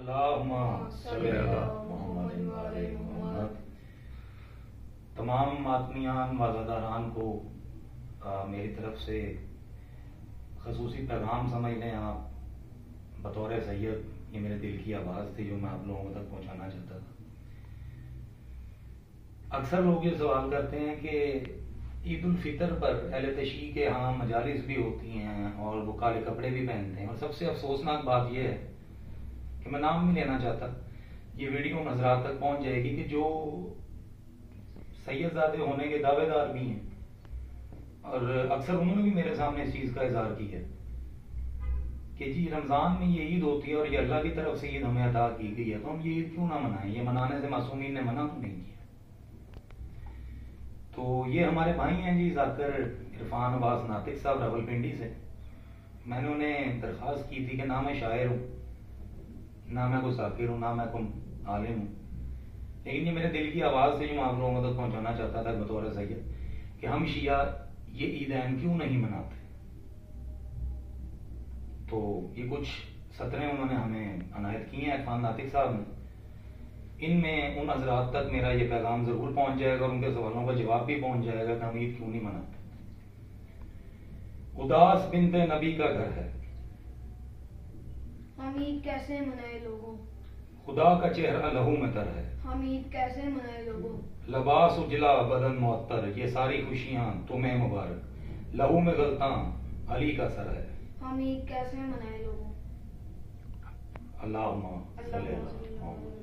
अल्लाहुम्मा सल्ली अला मुहम्मदिन व आले मुहम्मद। तमाम मातमियान वाज़ादारान को मेरी तरफ से खसूसी पैगाम समझ लें आप। बतौर सैयद ये मेरे दिल की आवाज़ थी जो मैं आप लोगों तक पहुंचाना चाहता था। अक्सर लोग ये सवाल करते हैं कि ईद उल फितर पर अहले तशी के यहाँ मजालिस भी होती हैं और वो काले कपड़े भी पहनते हैं। और सबसे अफसोसनाक बात यह है कि मैं नाम नहीं लेना चाहता, ये वीडियो हज़रात तक पहुंच जाएगी कि जो सैयदजादे होने के दावेदार भी हैं और अक्सर उन्होंने भी मेरे सामने इस चीज़ का इजहार किया कि जी रमज़ान में ये ईद होती है और ये अल्लाह की तरफ से ईद हमें अता की गई है, तो हम ये ईद क्यों ना मनाएं, ये मनाने से मासूमीन ने मना तो नहीं किया। तो ये हमारे भाई हैं जी जाकिर इरफान अब्बास नातिक साहब रावलपिंडी से। मैंने उन्हें दरख्वास्त की थी कि ना मैं शायर हूँ, ना मैं कोई जाकिर हूँ, ना मैं कोई आलिम हूँ, लेकिन ये मेरे दिल की आवाज़ से जो आप लोगों तक पहुँचाना चाहता था बतौर सैयद कि हम शिया ये ईदैन क्यों नहीं मनाते। तो ये कुछ सतरें उन्होंने हमें अनायत की हैं इरफान नातिक साहब ने। इनमें उन हजरात तक मेरा ये पैगाम जरूर पहुंच जाएगा और उनके सवालों का जवाब भी पहुंच जाएगा कि हम ईद क्यों नहीं मनाते। उदास बिनते नबी का घर है, हम ईद कैसे मनाए लोगों, खुदा का चेहरा लहू में तर है, हम ईद कैसे मनाए लोगों, लबास उजला बदन मुअत्तर, ये सारी खुशियां तुम्हें मुबारक, लहू में गलता अली का सर है, हम ईद कैसे मनाए लोगों। अल्लाहुम्मा सल्ली अला मुहम्मद।